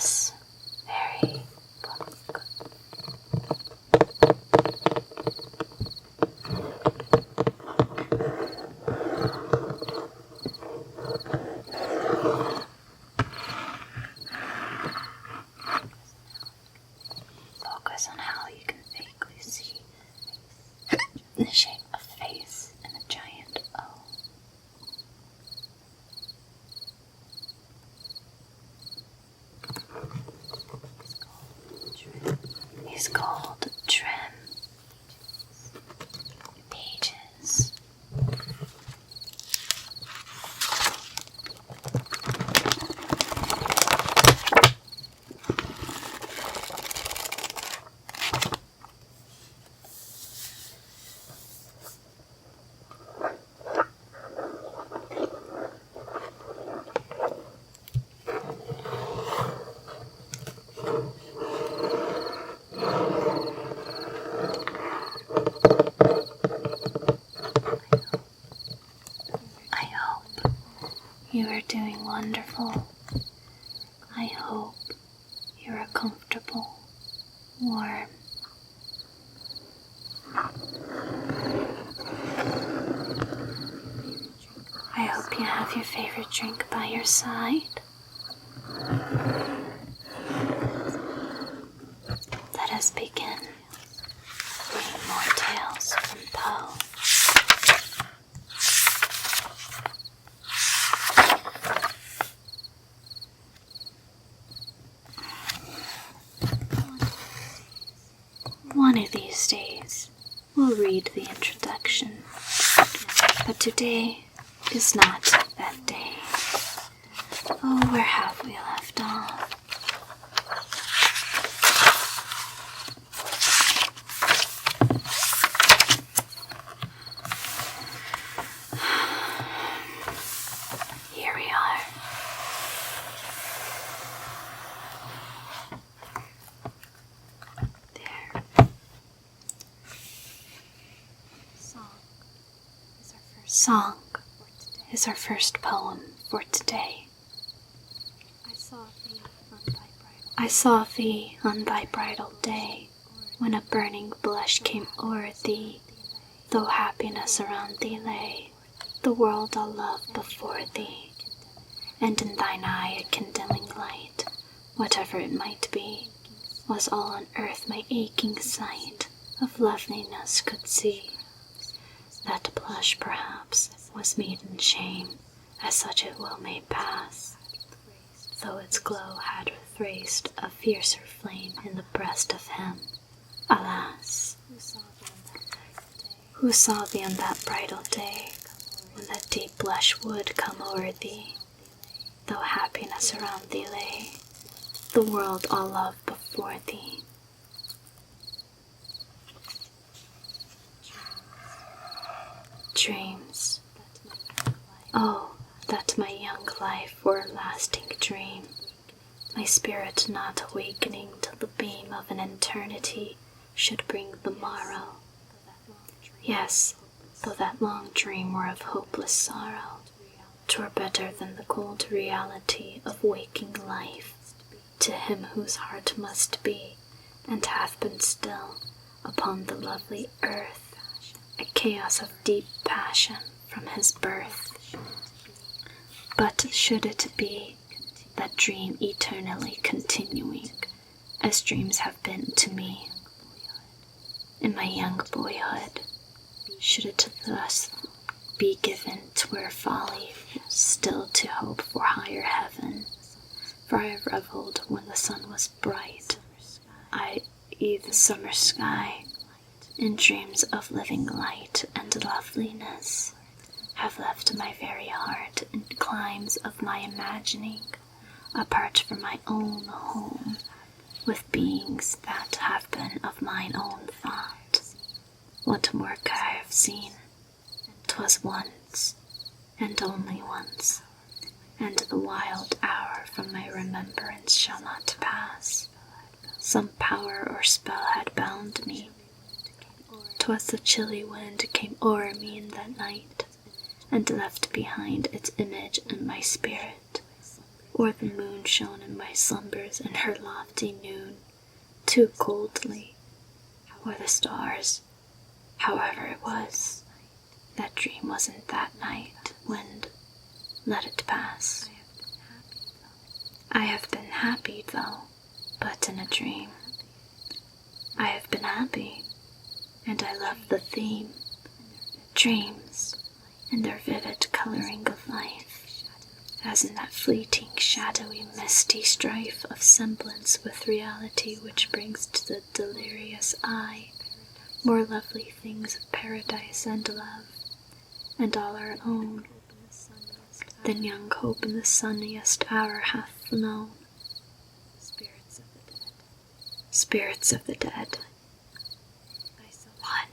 this very book. Focus on how you can vaguely see the shape of face in a giant O. These gold trim pages. You are doing wonderful. I hope you are comfortable, warm. I hope you have your favorite drink by your side. Let us begin reading more tales from Poe. One of these days, we'll read the introduction, but today is not that day. Oh, where have we left off? Here we are. Song is our first poem for today. I saw thee on thy bridal day, when a burning blush came o'er thee, though happiness around thee lay, the world all love before thee, and in thine eye a kindling light, whatever it might be, was all on earth my aching sight of loveliness could see. That blush, perhaps, was maiden shame, as such it well may pass, though its glow had thraced a fiercer flame in the breast of him. Alas! Who saw thee on that bridal day, when that deep blush would come o'er thee, though happiness around thee lay, the world all love before thee? Dreams. Oh, that my young life were a lasting dream, my spirit not awakening till the beam of an eternity should bring the morrow. Yes, though that long dream were of hopeless sorrow, 'twere better than the cold reality of waking life, to him whose heart must be, and hath been still, upon the lovely earth, a chaos of deep passion from his birth. But should it be that dream eternally continuing, as dreams have been to me, in my young boyhood, should it thus be given, 'twere folly still to hope for higher heaven, for I revelled when the sun was bright, i.e. the summer sky, in dreams of living light and loveliness, have left my very heart in climes of my imagining, apart from my own home, with beings that have been of mine own thought. What more could I have seen? 'Twas once, and only once, and the wild hour from my remembrance shall not pass. Some power or spell had bound me. 'Twas the chilly wind came o'er me in that night, and left behind its image in my spirit. or the moon shone in my slumbers in her lofty noon, too coldly, or the stars. However it was, that dream wasn't that night. Wind, let it pass. I have been happy, though, but in a dream. I have been happy, and I love the theme. Dreams, and their vivid coloring of life, as in that fleeting, shadowy, misty strife of semblance with reality which brings to the delirious eye more lovely things of paradise and love, and all our own, than young hope in the sunniest hour hath known. Spirits of the dead. What?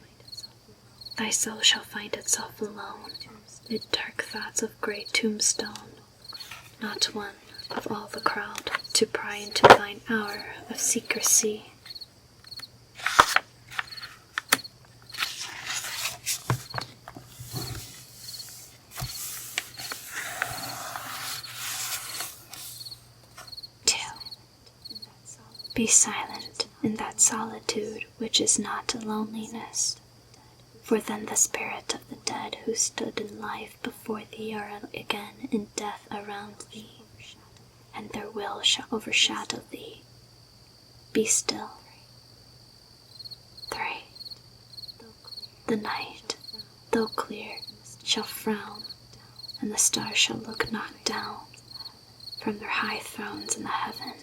Thy soul shall find itself alone, mid dark thoughts of grey tombstone, not one of all the crowd to pry into thine hour of secrecy. Be silent in that solitude which is not loneliness, for then the spirit of the dead who stood in life before thee are again in death around thee, and their will shall overshadow thee. Be still. 3. The night, though clear, shall frown, and the stars shall look knocked down from their high thrones in the heaven,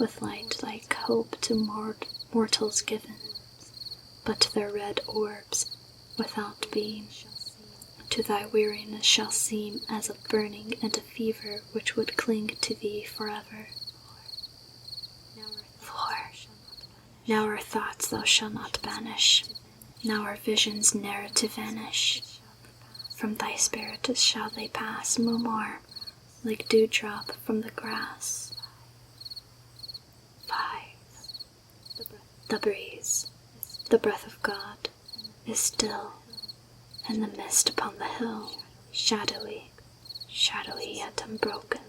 with light like hope to mortals given, but their red orbs, without beam, to thy weariness shall seem as a burning and a fever which would cling to thee forever. 4. Now our thoughts thou shalt not banish, now our visions ne'er to vanish. From thy spirit shall they pass no more, like dewdrop from the grass. 5. The breeze, the breath of God, is still, and the mist upon the hill, shadowy, shadowy yet unbroken,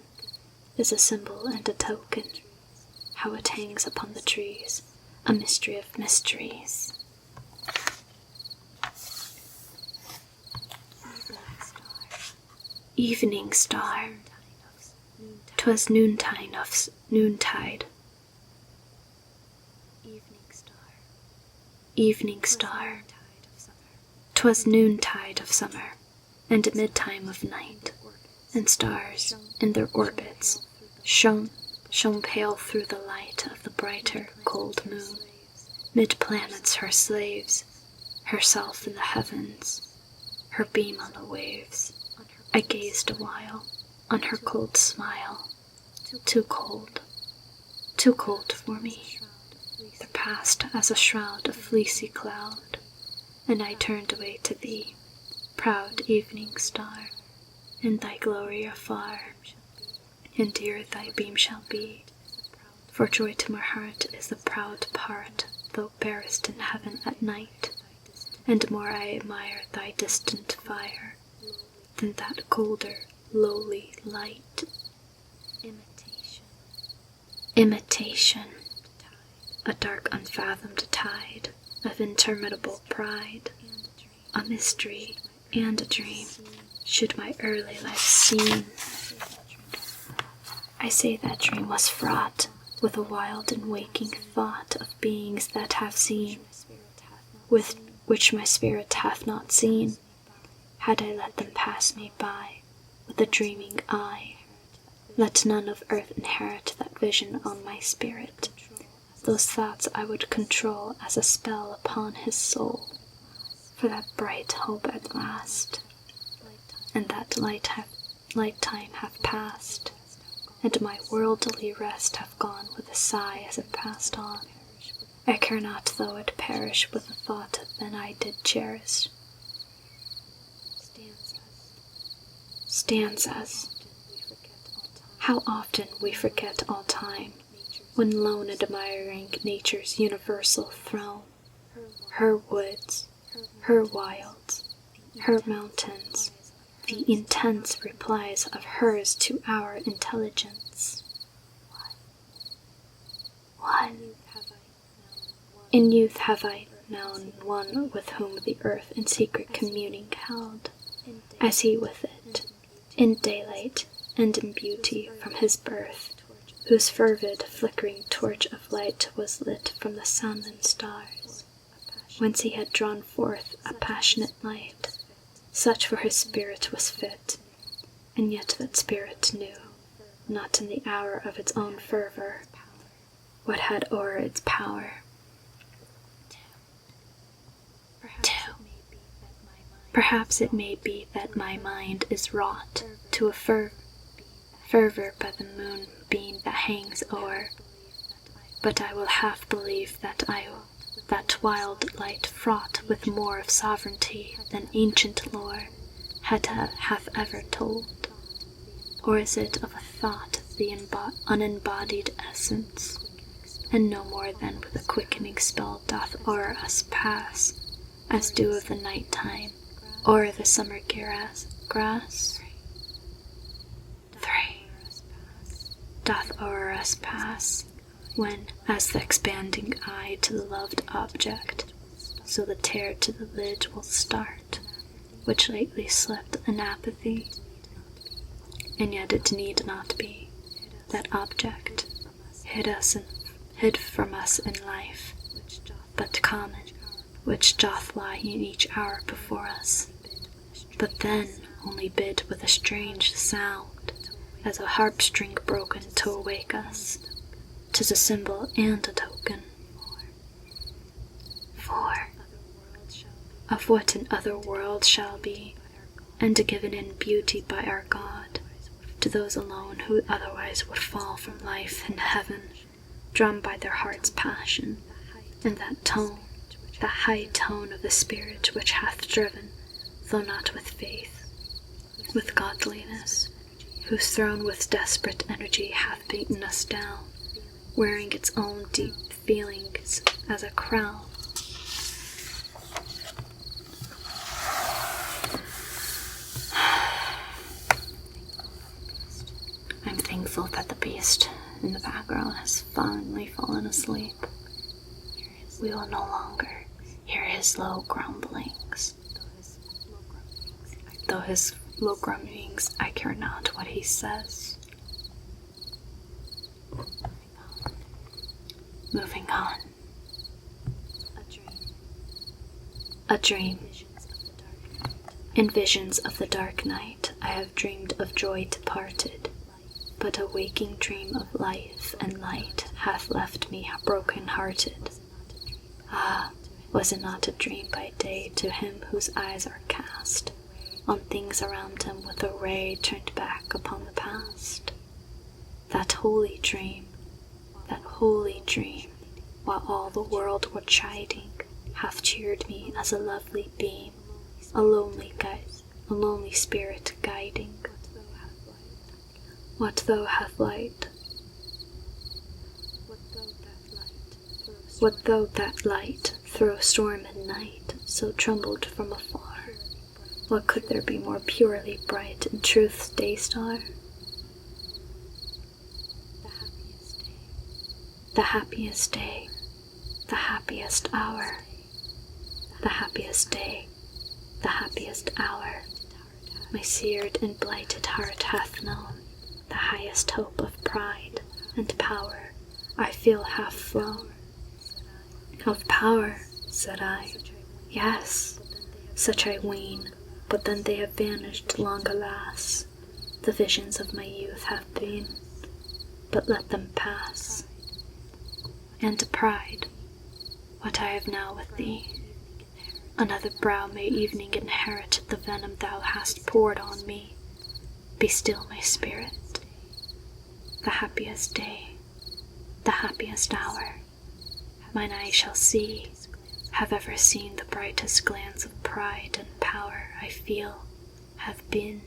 is a symbol and a token, how it hangs upon the trees, a mystery of mysteries. Evening star, 'twas noontide of noontide. Evening star, 'twas noontide of summer, and midtime of night, and stars in their orbits shone pale through the light of the brighter, cold moon, mid planets her slaves, herself in the heavens, her beam on the waves. I gazed awhile on her cold smile, too cold for me. The past as a shroud of fleecy cloud, and I turned away to thee, proud evening star, in thy glory afar, and dear thy beam shall be, for joy to my heart is the proud part thou bearest in heaven at night, and more I admire thy distant fire than that colder, lowly light. Imitation, a dark unfathomed tide of interminable pride, a mystery and a dream, should my early life seem. I say that dream was fraught with a wild and waking thought of beings that have seen, with which my spirit hath not seen. Had I let them pass me by with a dreaming eye, let none of earth inherit that vision on my spirit. Those thoughts I would control as a spell upon his soul, for that bright hope at last, and that light-time hath passed, and my worldly rest hath gone with a sigh as it passed on. I care not though it perish with the thought then I did cherish. Stanzas. How often we forget all time, when lone admiring nature's universal throne, her woods, her wilds, her mountains, the intense replies of hers to our intelligence. In youth have I known one with whom the earth in secret communing held, as he with it, in daylight and in beauty from his birth, whose fervid, flickering torch of light was lit from the sun and stars, whence he had drawn forth a passionate light, such for his spirit was fit, and yet that spirit knew, not in the hour of its own fervor, what had o'er its power. 2. Perhaps it may be that my mind is wrought to a fervor by the moonbeam that hangs o'er, but I will half believe that wild light fraught with more of sovereignty than ancient lore hath ever told, or is it of a thought the unembodied essence, and no more than with a quickening spell doth o'er us pass, as dew of the night time o'er the summer grass? 3. Doth o'er us pass, when, as the expanding eye to the loved object, so the tear to the lid will start, which lately slept in apathy, and yet it need not be, that object, hid from us in life, but common, which doth lie in each hour before us, but then only bid with a strange sound, as a harp string broken to awake us. 'Tis a symbol and a token. 4. Of what an other world shall be, and given in beauty by our God, to those alone who otherwise would fall from life and heaven, drawn by their heart's passion, and that tone, the high tone of the spirit which hath driven, though not with faith, with godliness, whose throne with desperate energy hath beaten us down, wearing its own deep feelings as a crown. I'm thankful that the beast in the background has finally fallen asleep. We will no longer hear his low grumblings. Though his low grumblings, I care not what he says. Moving on. A dream. In visions of the dark night, I have dreamed of joy departed, but a waking dream of life and light hath left me broken-hearted. Ah, was it not a dream by day to him whose eyes are cast on things around him with a ray turned back upon the past? That holy dream, while all the world were chiding, hath cheered me as a lovely beam, a lonely spirit guiding. What though hath light? What though that light through storm and night so trembled from afar? What could there be more purely bright in truth's day star? The happiest day, the happiest hour, the happiest day, the happiest hour, my seared and blighted heart hath known, the highest hope of pride and power I feel half flown. Of power, said I, yes, such I ween, but then they have vanished long alas. The visions of my youth have been, but let them pass. And pride, what I have now with thee, another brow may evening inherit the venom thou hast poured on me. Be still, my spirit. The happiest day, the happiest hour, mine eye shall see, have ever seen the brightest glance of pride and power I feel, have been.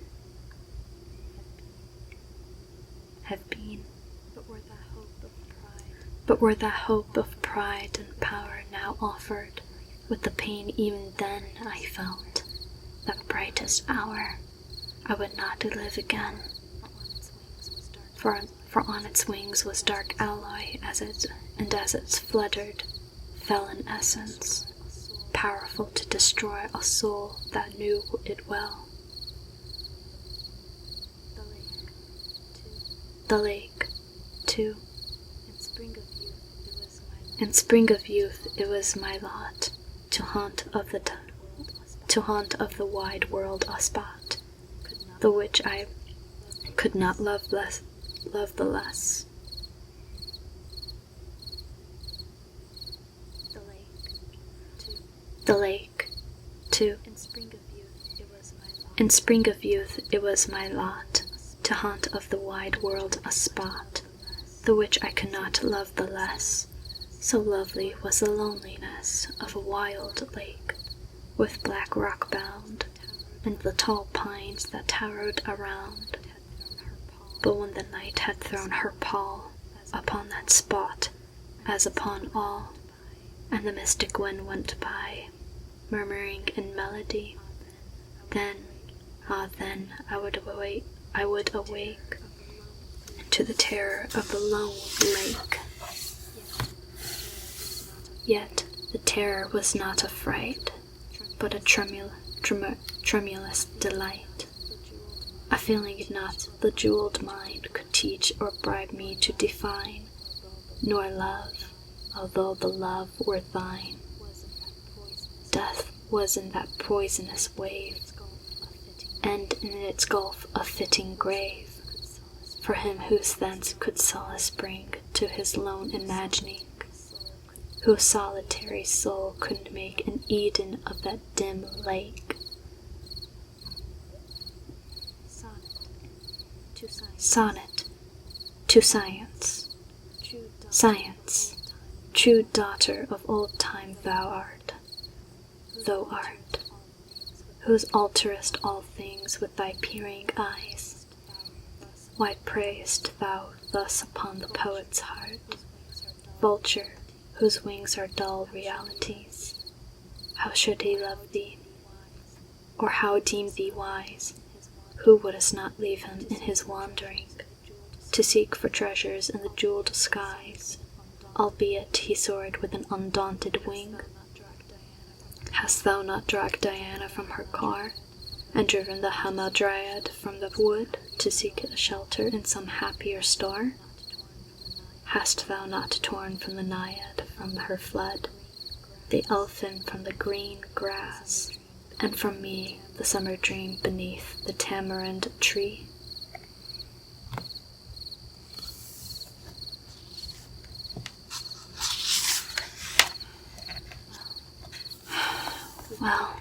But were that hope of pride and power now offered, with the pain even then I felt, that brightest hour, I would not live again. For for on its wings was dark alloy, as it fluttered, fell in essence, powerful to destroy a soul that knew it well. The lake, too. In spring of youth it was my lot to haunt of the wide world a spot, the which I could not love the less. The lake, too. In spring of youth it was my lot to haunt of the wide world a spot, the which I could not love the less. So lovely was the loneliness of a wild lake, with black rock bound, and the tall pines that towered around. But when the night had thrown her pall upon that spot, as upon all, and the mystic wind went by, murmuring in melody, then I would awake to the terror of the lone lake. Yet the terror was not a fright, but a tremulous delight, a feeling not the jeweled mind could teach or bribe me to define, nor love, although the love were thine. Death was in that poisonous wave, and in its gulf a fitting grave, for him whose thence could solace bring to his lone imagining, whose solitary soul could make an Eden of that dim lake. Sonnet to Science. Science, true daughter of old time thou art, whose alterest all things with thy peering eyes. Why preyest thou thus upon the poet's heart, vulture, whose wings are dull realities? How should he love thee, or how deem thee wise, who wouldst not leave him in his wandering, to seek for treasures in the jeweled skies, albeit he soared with an undaunted wing? Hast thou not dragged Diana from her car, and driven the Hamadryad from the wood to seek a shelter in some happier star? Hast thou not torn from the Naiad from her flood, the elfin from the green grass, and from me the summer dream beneath the tamarind tree? Well,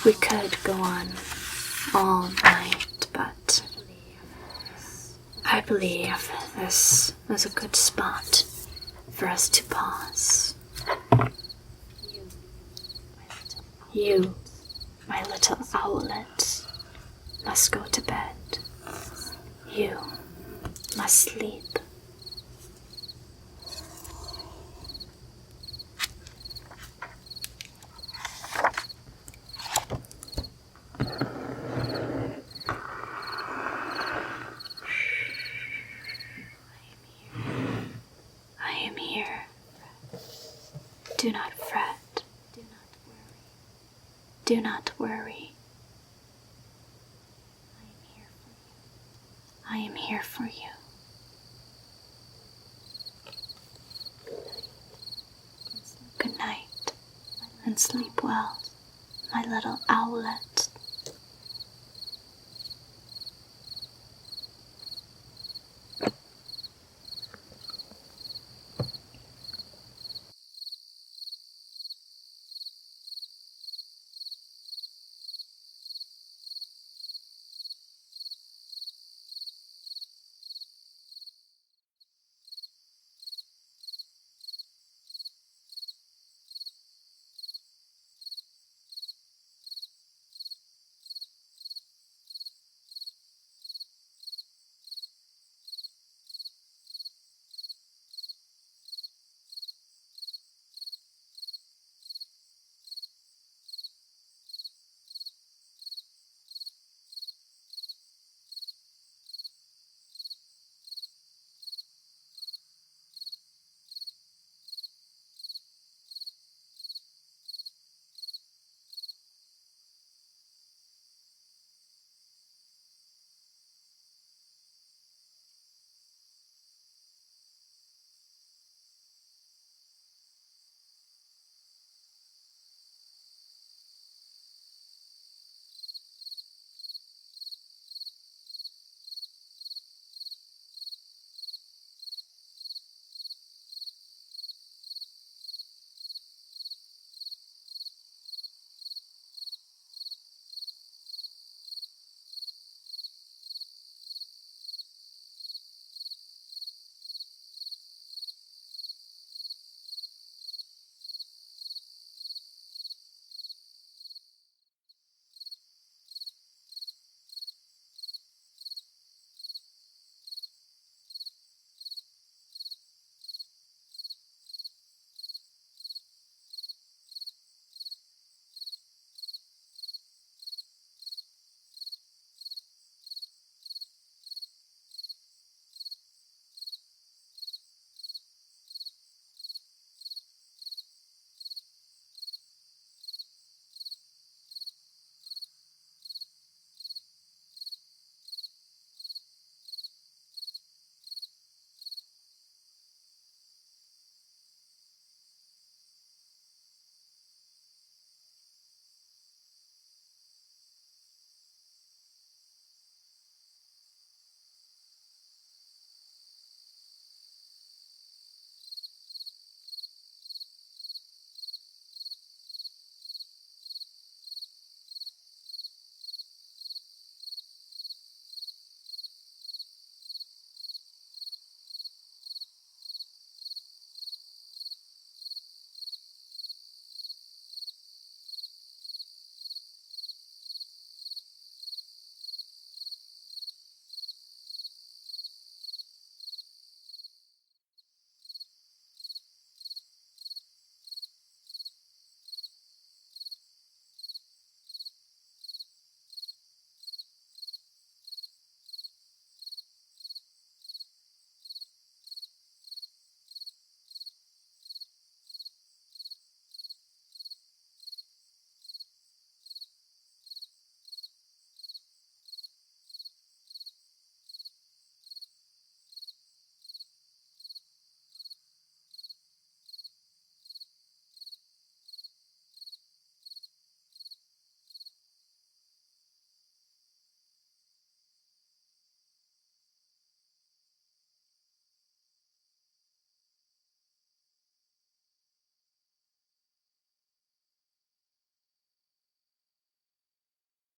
we could go on all night, but I believe this is a good spot for us to pause. You, my little owlet, must go to bed. You must sleep. Do not fret. Do not worry. I am here for you. Good night, and sleep well, my little owlet.